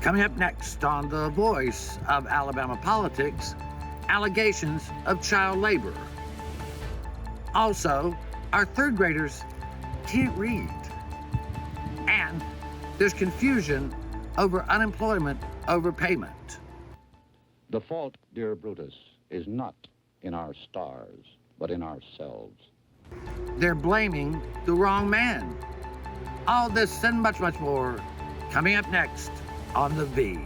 Coming up next on The Voice of Alabama Politics, allegations of child labor. Also, our third graders can't read. And there's confusion over unemployment overpayment. The fault, dear Brutus, is not in our stars, but in ourselves. They're blaming the wrong man. All this and much, much more coming up next on The V.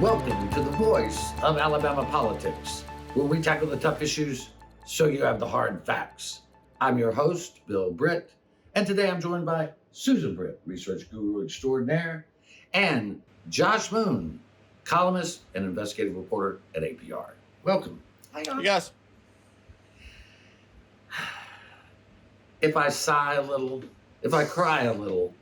Welcome to The Voice of Alabama Politics, where we tackle the tough issues so you have the hard facts. I'm your host, Bill Britt, and today I'm joined by Susan Britt, research guru extraordinaire, and Josh Moon, columnist and investigative reporter at APR. Welcome. Hey guys. If I sigh a little, if I cry a little,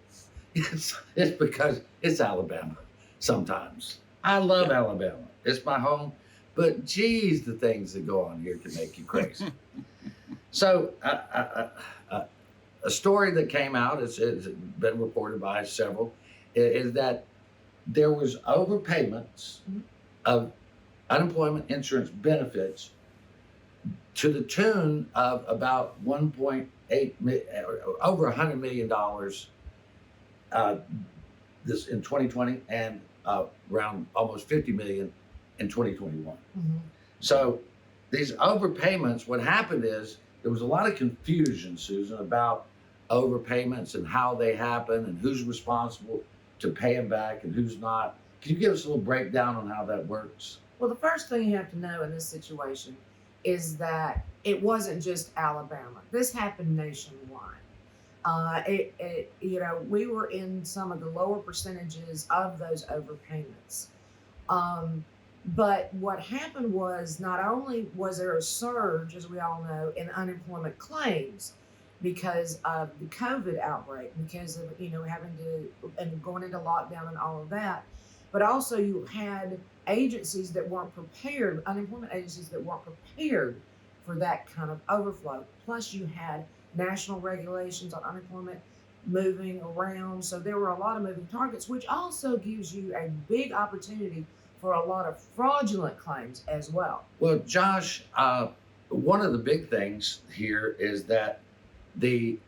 it's because it's Alabama sometimes. I love Alabama. It's my home. But geez, the things that go on here can make you crazy. So a story that came out, it's been reported by several, is that there was overpayments of unemployment insurance benefits to the tune of about over $100 million this in 2020 and around almost 50 million in 2021. So these overpayments, what happened is there was a lot of confusion, Susan, about overpayments and how they happen and who's responsible to pay them back and who's not. Can you give us a little breakdown on how that works? Well, the first thing you have to know in this situation is that it wasn't just Alabama. This happened nationwide. We were in some of the lower percentages of those overpayments. But what happened was not only was there a surge, as we all know, in unemployment claims because of the COVID outbreak, because of, having to, and going into lockdown and all of that, but also you had agencies that weren't prepared, unemployment agencies that weren't prepared for that kind of overflow. Plus you had national regulations on unemployment moving around. So there were a lot of moving targets, which also gives you a big opportunity for a lot of fraudulent claims as well. Well, Josh, one of the big things here is that we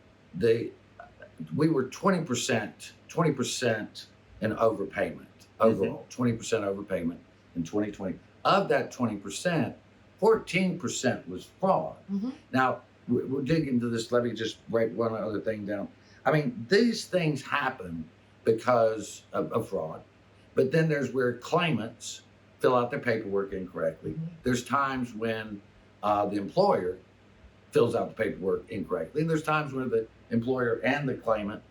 were 20% in overpayment overall, 20% overpayment in 2020. Of that 20%, 14% was fraud. Now, we'll dig into this. Let me just write one other thing down. I mean, these things happen because of fraud, but then there's where claimants fill out their paperwork incorrectly. There's times when the employer fills out the paperwork incorrectly. And there's times when the employer and the claimant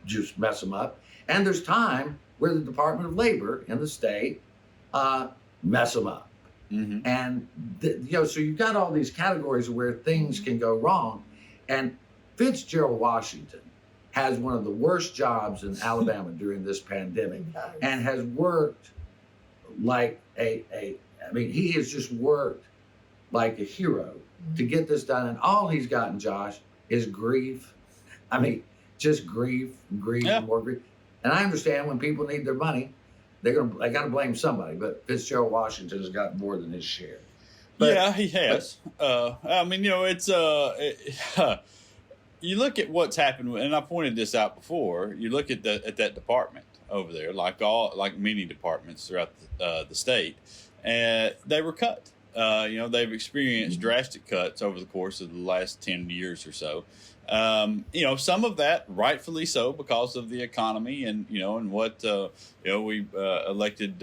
just mess them up. And there's time where the Department of Labor in the state mess them up. And so you've got all these categories where things can go wrong. And Fitzgerald Washington has one of the worst jobs in Alabama during this pandemic, and has worked like he has just worked like a hero to get this done. And all he's gotten, Josh, is grief. I mean, just grief, and more grief. And I understand when people need their money, they got to blame somebody. But Fitzgerald Washington has got more than his share. But, yeah, he has. It's you look at what's happened, and I pointed this out before. You look at that department over there, like many departments throughout the state, and they were cut. They've experienced drastic cuts over the course of the last 10 years or so. Some of that rightfully so because of the economy and what we elected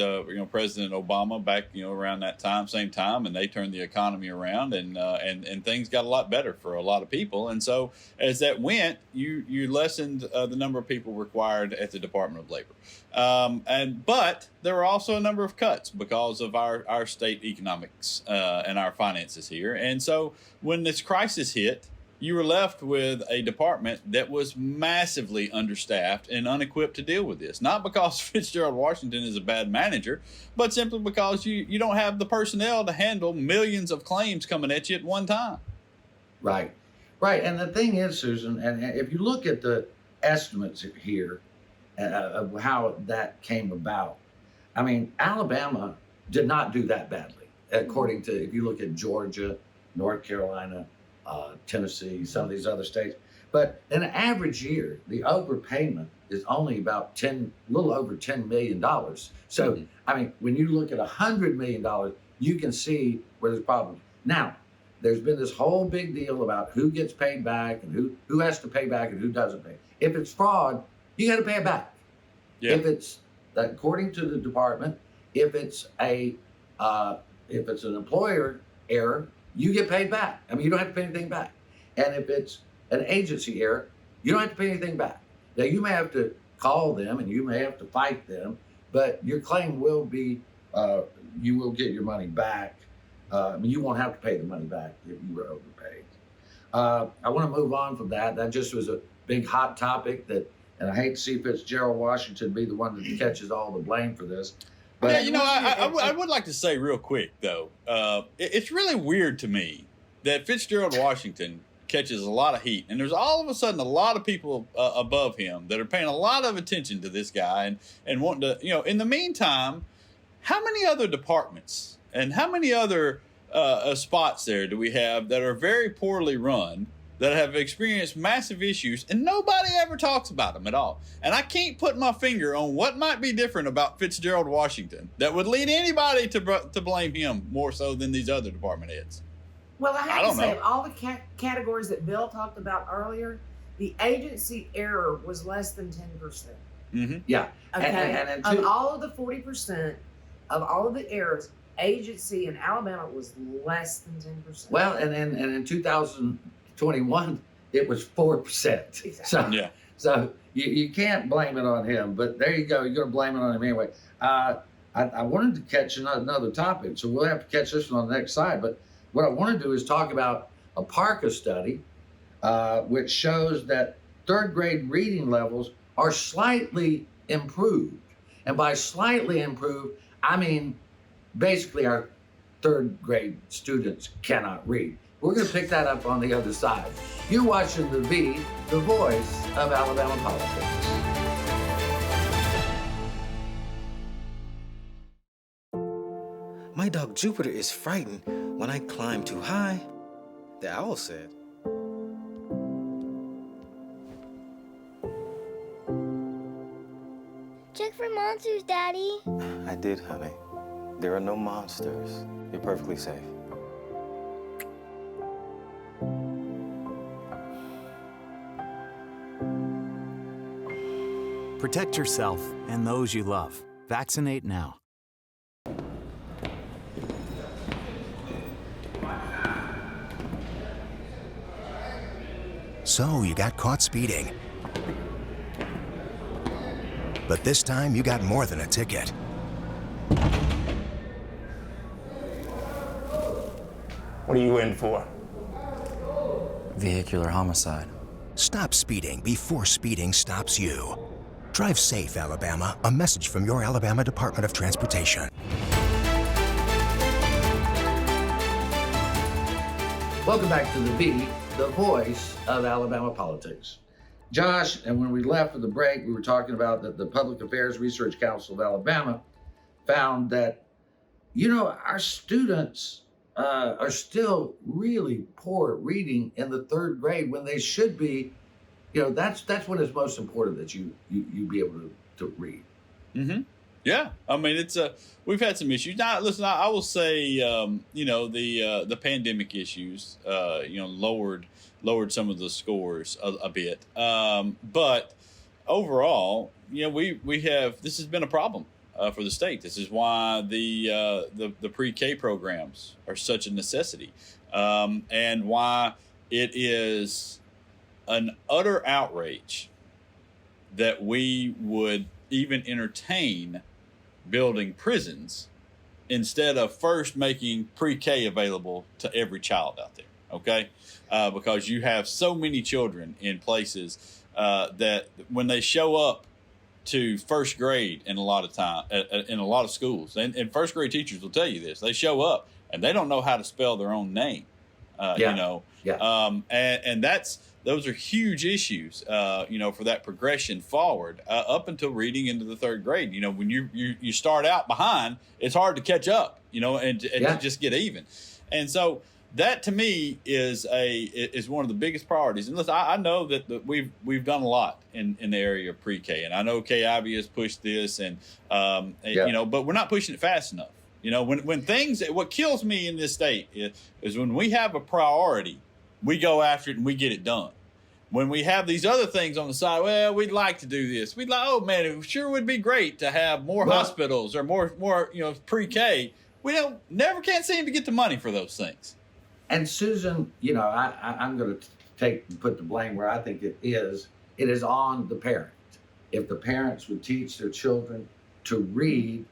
President Obama back around that same time, and they turned the economy around and things got a lot better for a lot of people. And so as that went, you lessened the number of people required at the Department of Labor. But there were also a number of cuts because of our state economics and our finances here. And so when this crisis hit, you were left with a department that was massively understaffed and unequipped to deal with this. Not because Fitzgerald Washington is a bad manager, but simply because you don't have the personnel to handle millions of claims coming at you at one time. Right. Right. And the thing is, Susan, and if you look at the estimates here of how that came about, I mean, Alabama did not do that badly, according to, if you look at Georgia, North Carolina, Tennessee, some of these other states. But in an average year, the overpayment is only about a little over $10 million. So, I mean, when you look at $100 million, you can see where there's problems. Now, there's been this whole big deal about who gets paid back and who has to pay back and who doesn't pay. If it's fraud, you got to pay it back. Yeah. If it's, according to the department, if it's an employer error, you get paid back. I mean, you don't have to pay anything back. And if it's an agency error, you don't have to pay anything back. Now, you may have to call them and you may have to fight them, but your claim will be, you will get your money back. I mean, you won't have to pay the money back if you were overpaid. I want to move on from that. That just was a big hot topic and I hate to see Fitzgerald Washington be the one that catches all the blame for this. But yeah, you know, I would like to say real quick, though, it's really weird to me that Fitzgerald Washington catches a lot of heat. And there's all of a sudden a lot of people above him that are paying a lot of attention to this guy and wanting to, you know, in the meantime, how many other departments and how many other spots there do we have that are very poorly run, that have experienced massive issues, and nobody ever talks about them at all? And I can't put my finger on what might be different about Fitzgerald Washington that would lead anybody to blame him more so than these other department heads. Well, I have don't to say, know. of all the categories that Bill talked about earlier, the agency error was less than 10%. Mm-hmm. yeah. Okay. And of all of the 40% of all of the errors, agency in Alabama was less than 10%. well, and in 2021, it was 4%. Exactly. So you can't blame it on him, but there you go. You're going to blame it on him anyway. I wanted to catch another topic, so we'll have to catch this one on the next side. But what I want to do is talk about a PARCA study, which shows that third grade reading levels are slightly improved. And by slightly improved, I mean basically our third grade students cannot read. We're going to pick that up on the other side. You're watching The V, the voice of Alabama politics. My dog Jupiter is frightened when I climb too high, the owl said. Check for monsters, Daddy. I did, honey. There are no monsters. You're perfectly safe. Protect yourself and those you love. Vaccinate now. So you got caught speeding. But this time you got more than a ticket. What are you in for? Vehicular homicide. Stop speeding before speeding stops you. Drive safe, Alabama. A message from your Alabama Department of Transportation. Welcome back to The V, the voice of Alabama politics. Josh, and when we left for the break, we were talking about that the Public Affairs Research Council of Alabama found that, you know, our students are still really poor at reading in the third grade when they should be. You know, that's when it's most important that you be able to read. Mm-hmm. Yeah, I mean, it's we've had some issues. Now, listen, I will say, you know, the pandemic issues, you know, lowered some of the scores a bit. But overall, you know, we have, this has been a problem for the state. This is why the pre-K programs are such a necessity, and why it is an utter outrage that we would even entertain building prisons instead of first making pre-K available to every child out there. okay? Because you have so many children in places that when they show up to first grade in a lot of schools, and first grade teachers will tell you this, they show up and they don't know how to spell their own name, Yeah. you know, Yeah. and those are huge issues, you know, for that progression forward up until reading into the third grade. You know, when you start out behind, it's hard to catch up, you know, and Yeah. to just get even. And so that to me is one of the biggest priorities. And listen, I know that we've done a lot in the area of pre-K, and I know KIV has pushed this, and Yeah. you know, but we're not pushing it fast enough. You know, when things, what kills me in this state is when we have a priority, we go after it and we get it done. When we have these other things on the side, well, we'd like to do this. We'd like, oh man, it sure would be great to have more hospitals or more, you know, pre-K. We never can't seem to get the money for those things. And Susan, you know, I'm going to put the blame where I think it is. It is on the parent. If the parents would teach their children to read,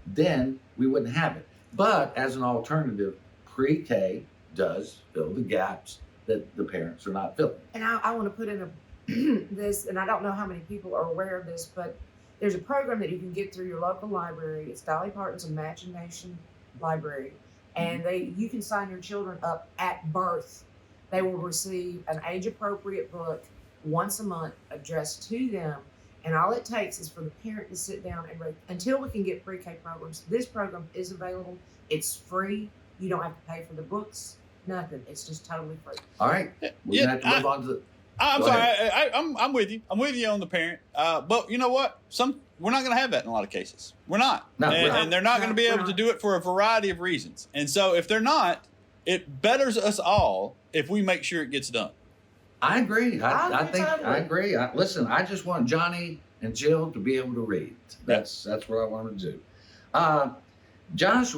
then we wouldn't have it. But as an alternative, pre-K does fill the gaps that the parents are not filling. And I want to put in this, and I don't know how many people are aware of this, but there's a program that you can get through your local library. It's Dolly Parton's Imagination Library. And you can sign your children up at birth. They will receive an age-appropriate book once a month addressed to them. And all it takes is for the parent to sit down and read. Until we can get pre-K programs, this program is available. It's free. You don't have to pay for the books, nothing. It's just totally free. All right. We're going to have to move on to the... I'm Go sorry. ahead. I'm with you. I'm with you on the parent. But you know what? We're not going to have that in a lot of cases. We're not. No, we're and they're not going to be able to do it for a variety of reasons. And so if they're not, it betters us all if we make sure it gets done. I agree. I think totally. I agree. Listen, I just want Johnny and Jill to be able to read. That's what I want to do. Josh,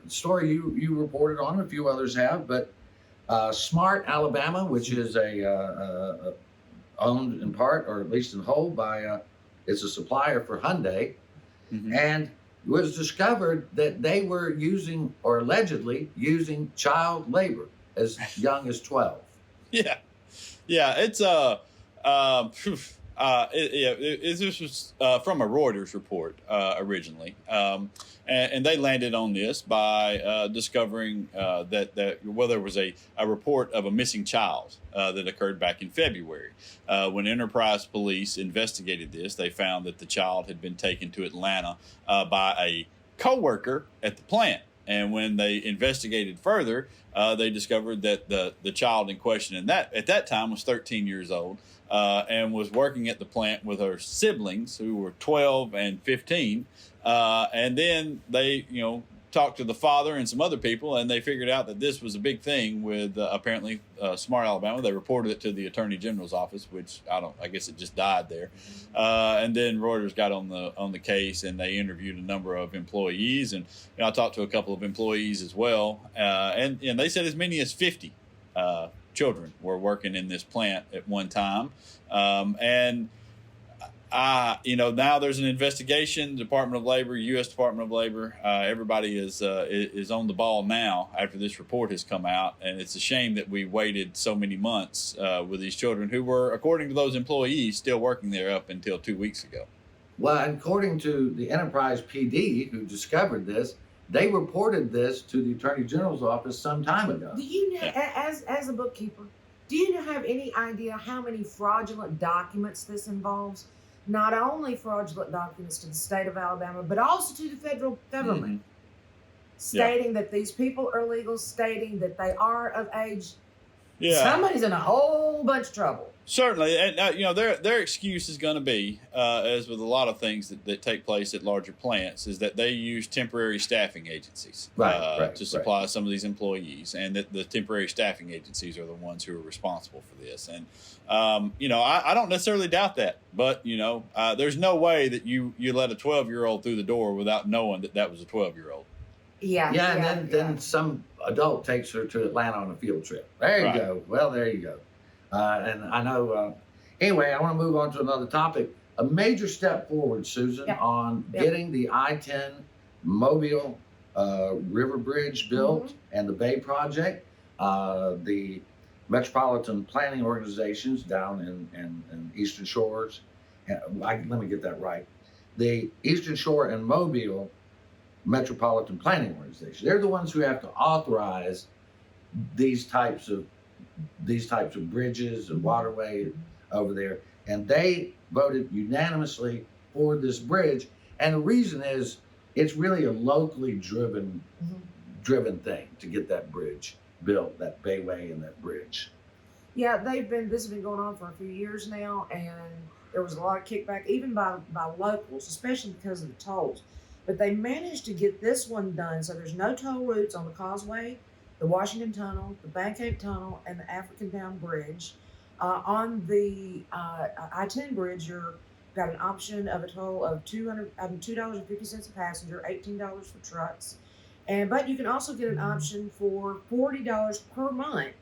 story you reported on, a few others have, but Smart Alabama, which is owned in part, or at least in whole, by it's a supplier for Hyundai, and it was discovered that they were using, or allegedly using, child labor as young as 12. Yeah, it's this was from a Reuters report originally, and they landed on this by discovering that there was a report of a missing child that occurred back in February. When Enterprise Police investigated this, they found that the child had been taken to Atlanta by a coworker at the plant. And when they investigated further, they discovered that the child in question at that time was 13 years old and was working at the plant with her siblings, who were 12 and 15. And then they, talked to the father and some other people, and they figured out that this was a big thing with apparently Smart Alabama. They reported it to the Attorney General's office, which I guess it just died there. And then Reuters got on the case, and they interviewed a number of employees, and I talked to a couple of employees as well, and they said as many as 50 children were working in this plant at one time, and. Now there's an investigation. Department of Labor, U.S. Department of Labor, everybody is on the ball now after this report has come out, and it's a shame that we waited so many months with these children who were, according to those employees, still working there up until 2 weeks ago. Well, according to the Enterprise PD, who discovered this, they reported this to the Attorney General's office some time ago. Do you know, as a bookkeeper, do you have any idea how many fraudulent documents this involves? Not only fraudulent documents to the state of Alabama, but also to the federal government, stating that these people are legal, stating that they are of age. Yeah, somebody's in a whole bunch of trouble. Certainly, and their excuse is going to be, as with a lot of things that take place at larger plants, is that they use temporary staffing agencies to supply some of these employees, and that the temporary staffing agencies are the ones who are responsible for this. And I don't necessarily doubt that, but there's no way that you let a 12-year-old through the door without knowing that was a 12-year-old. And then some adult takes her to Atlanta on a field trip. There you go. Well, there you go. And I know, anyway, I want to move on to another topic. A major step forward, Susan, on getting the I-10 Mobile River Bridge built and the Bay Project. the metropolitan planning organizations down in Eastern Shores. Let me get that right. The Eastern Shore and Mobile Metropolitan Planning Organization. They're the ones who have to authorize these types of bridges and waterways over there, and they voted unanimously for this bridge. And the reason is it's really a locally driven thing to get that bridge built, that bayway and that bridge. Yeah, this has been going on for a few years now, and there was a lot of kickback, even by locals, especially because of the tolls. But they managed to get this one done, so there's no toll routes on the Causeway, the Washington Tunnel, the Bankgate Tunnel, and the African Town Bridge. On the I-10 bridge, you've got an option of a toll of $2.50 a passenger, $18 for trucks, but you can also get an option for $40 per month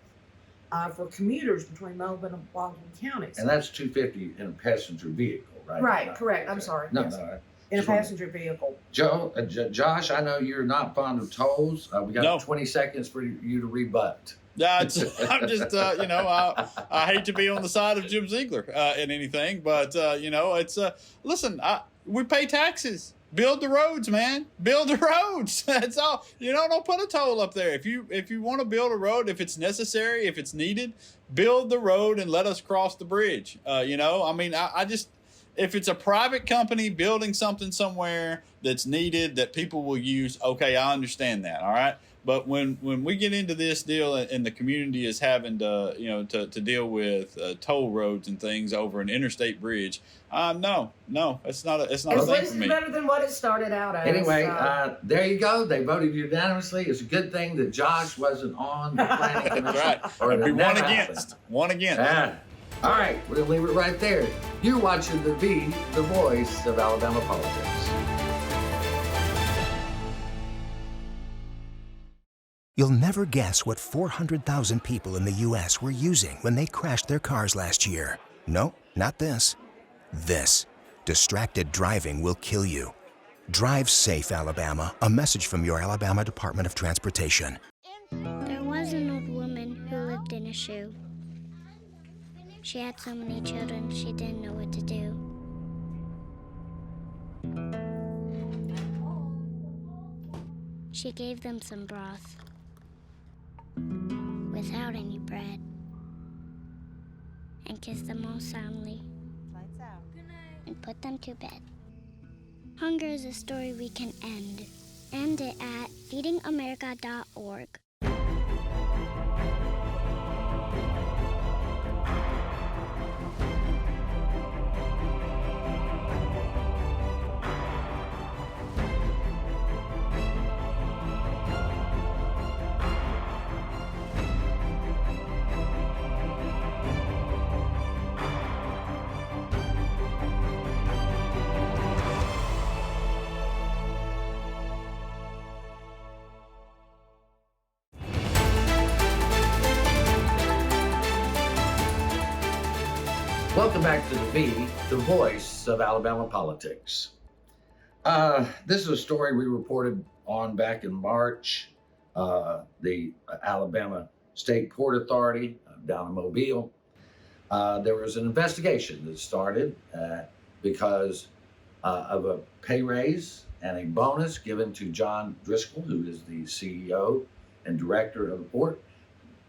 for commuters between Melbourne and Baldwin counties. And that's $250 in a passenger vehicle, right? Right, correct. I'm sorry. No, yes. no. In a passenger vehicle. Josh, I know you're not fond of tolls. We got 20 seconds for you to rebut. I'm just, I hate to be on the side of Jim Ziegler in anything, but it's listen. We pay taxes. Build the roads, man. Build the roads. That's all. Don't put a toll up there. If you want to build a road, if it's necessary, if it's needed, build the road and let us cross the bridge. If it's a private company building something somewhere that's needed that people will use, okay, I understand that, all right? But when we get into this deal and the community is having to deal with toll roads and things over an interstate bridge, no, it's not a thing for me. It's better than what it started out as. Anyway, there you go. They voted unanimously. It's a good thing that Josh wasn't on the planning commission. That's right. Or It'd be one against. against. All right, we'll leave it right there. You're watching the voice of Alabama politics. You'll never guess what 400,000 people in the U.S. were using when they crashed their cars last year. No, not this. This. Distracted driving will kill you. Drive safe, Alabama. A message from your Alabama Department of Transportation. There was an old woman who lived in a shoe. She had so many children, she didn't know what to do. She gave them some broth without any bread and kissed them all soundly. Lights out. Good night. And put them to bed. Hunger is a story we can end. End it at feedingamerica.org. Welcome back to the voice of Alabama politics. This is a story we reported on back in March. The Alabama State Port Authority down in Mobile. There was an investigation that started because of a pay raise and a bonus given to John Driscoll, who is the CEO and director of the port.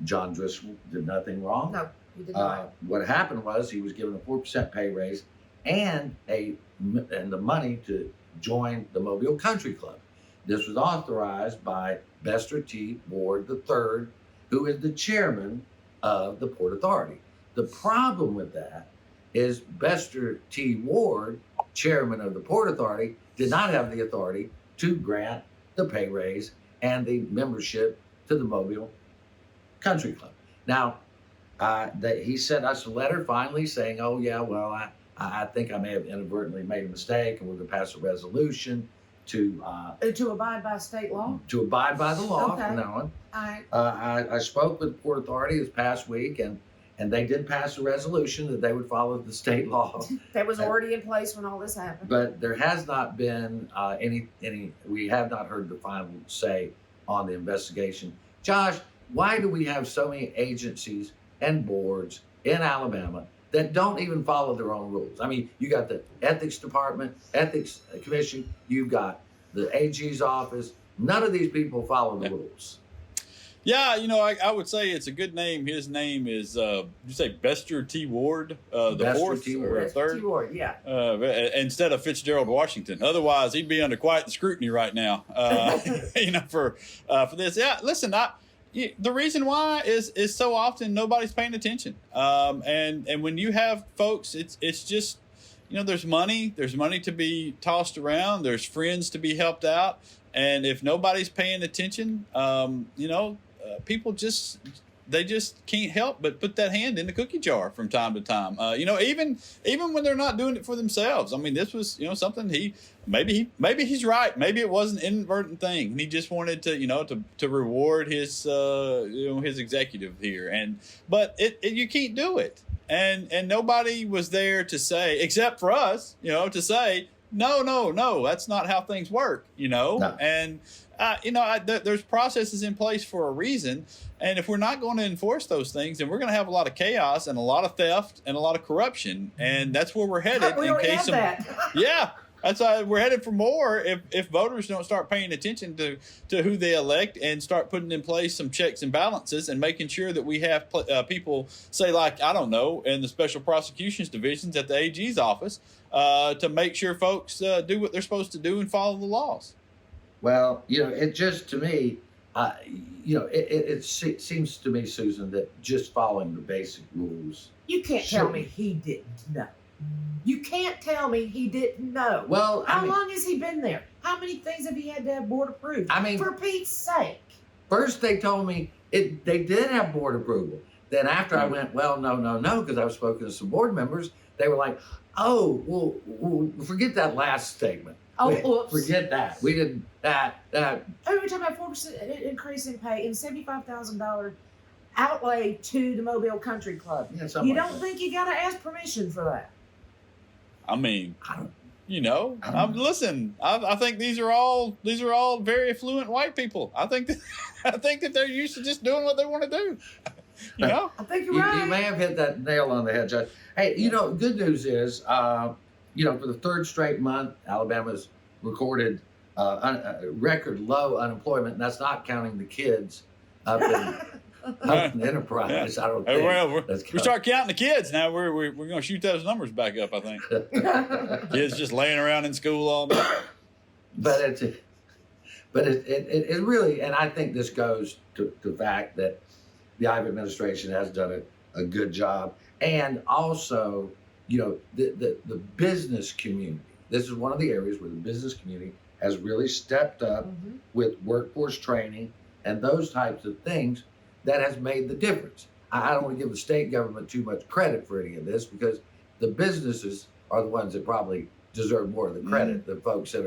John Driscoll did nothing wrong. No, he did not. What happened was he was given a 4% pay raise and the money to join the Mobile Country Club. This was authorized by Bester T. Ward III, who is the chairman of the Port Authority. The problem with that is Bester T. Ward, chairman of the Port Authority, did not have the authority to grant the pay raise and the membership to the Mobile Country Club. Now, he sent us a letter finally saying, oh yeah, well, I think I may have inadvertently made a mistake and we're going to pass a resolution to abide by state law? To abide by the law Okay. from now on. All right. I spoke with the Port Authority this past week and they did pass a resolution that they would follow the state law. That was already in place when all this happened. But there has not been we have not heard the final say on the investigation. Josh, why do we have so many agencies and boards in Alabama that don't even follow their own rules? I mean, you got the ethics department, ethics commission, you've got the AG's office. None of these people follow the rules. Yeah, I would say it's a good name. His name is, did you say Bester T. Ward, the Bester fourth T. or Ward. third? T. Ward, yeah. Instead of Fitzgerald Washington. Otherwise, he'd be under quite the scrutiny right now. For this. Yeah, listen, the reason why is so often nobody's paying attention. And when you have folks, it's just, there's money to be tossed around. There's friends to be helped out. And if nobody's paying attention, people just can't help but put that hand in the cookie jar from time to time. Even when they're not doing it for themselves. I mean, this was, something maybe he's right. Maybe it was an inadvertent thing, and he just wanted to reward his his executive here. But you can't do it, and nobody was there to say, except for us, to say, no, that's not how things work, No. And there's processes in place for a reason. And if we're not going to enforce those things, then we're going to have a lot of chaos and a lot of theft and a lot of corruption. And that's where we're headed. We already have that. Yeah. That's why we're headed for more if voters don't start paying attention to who they elect and start putting in place some checks and balances and making sure that we have people, say, like, I don't know, in the special prosecutions divisions at the AG's office to make sure folks do what they're supposed to do and follow the laws. Well, it just, to me, it seems to me, Susan, that just following the basic rules. You can't tell me he didn't know. You can't tell me he didn't know. Well, how long has he been there? How many things have he had to have board approved? I mean, for Pete's sake. First, they told me they did have board approval. Then after I went, well, no, because I was spoken to some board members, they were like, oh, well, forget that last statement. Oh, whoops. Forget that. We didn't, that. Oh, we're talking about 4% increase in pay and $75,000 outlay to the Mobile Country Club. Yeah, you don't think you got to ask permission for that? I mean, I listen. I think these are all very affluent white people. I think that they're used to just doing what they want to do. I think you're right. You may have hit that nail on the head, Judge. Hey, good news is, for the third straight month, Alabama's recorded record low unemployment, and that's not counting the kids up in Enterprise. Yeah. I don't think. We start counting the kids now. We're going to shoot those numbers back up, I think. Kids just laying around in school all day. But it really, and I think this goes to the fact that the Ivey administration has done a good job, and also, the business community. This is one of the areas where the business community has really stepped up with workforce training and those types of things that has made the difference. I don't want to give the state government too much credit for any of this, because the businesses are the ones that probably deserve more of the credit. The folks that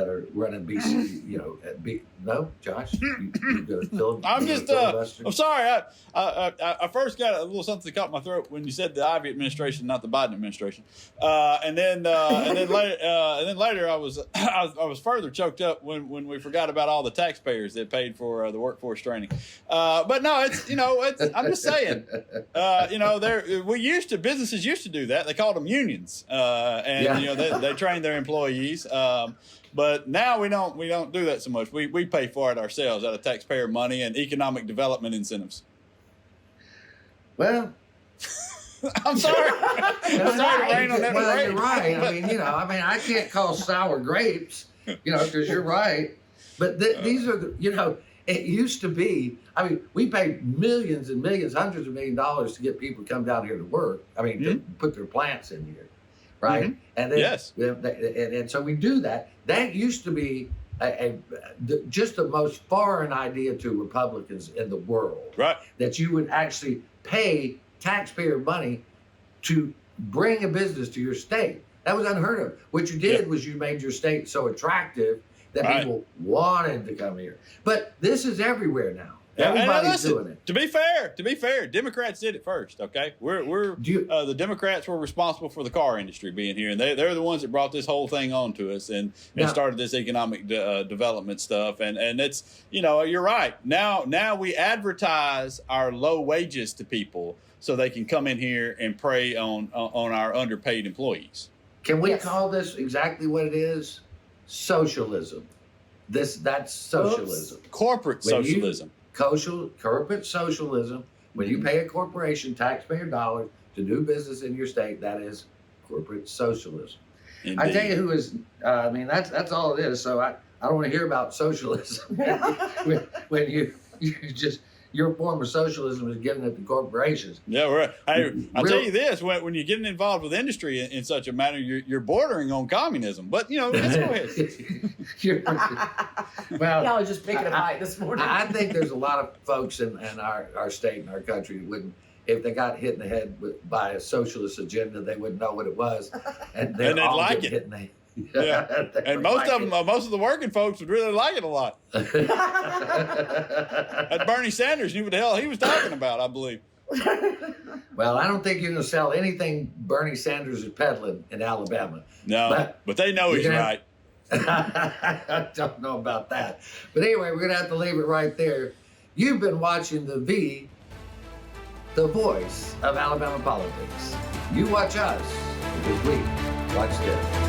are running BC, no, Josh, you're gonna fill. I'm just, I'm sorry. I first got a little something that caught my throat when you said the Ivey administration, not the Biden administration, and then later I was further choked up when we forgot about all the taxpayers that paid for the workforce training. But no, I'm just saying, businesses used to do that. They called them unions, and they trained their employees. But now we don't do that so much. We pay for it ourselves out of taxpayer money and economic development incentives. Well, I'm sorry. I'm sorry to rain on that parade. You're right. I can't call sour grapes, because you're right. But these are it used to be. We paid millions and millions, hundreds of $millions to get people to come down here to work. To put their plants in here. Right, and then yes, and so we do that. That used to be just the most foreign idea to Republicans in the world. Right, that you would actually pay taxpayer money to bring a business to your state. That was unheard of. What you did was you made your state so attractive that people wanted to come here. But this is everywhere now. Everybody's doing it. To be fair, Democrats did it first. Okay, the Democrats were responsible for the car industry being here, and they're the ones that brought this whole thing on to us and started this economic development stuff. And it's, you're right. Now we advertise our low wages to people so they can come in here and prey on our underpaid employees. Can we call this exactly what it is? Socialism. That's socialism. Corporate socialism. Corporate socialism. When you pay a corporation taxpayer dollars to do business in your state, that is corporate socialism. Indeed. I tell you who is. That's all it is. So I don't want to hear about socialism when your form of socialism is giving it to corporations. Yeah, right. Hey, I'll Real- tell you this: when you're getting involved with industry in such a manner, you're bordering on communism. But let's go ahead. Well, Y'all are just picking a fight this morning. I think there's a lot of folks in our state and our country that wouldn't, if they got hit in the head by a socialist agenda, they wouldn't know what it was, and they'd all like get it. hit in the Yeah, and most of the working folks would really like it a lot. That Bernie Sanders knew what the hell he was talking about, I believe. Well, I don't think you're going to sell anything Bernie Sanders is peddling in Alabama. No, but they know he's right. I don't know about that. But anyway, we're going to have to leave it right there. You've been watching the voice of Alabama politics. You watch us, because we watch them.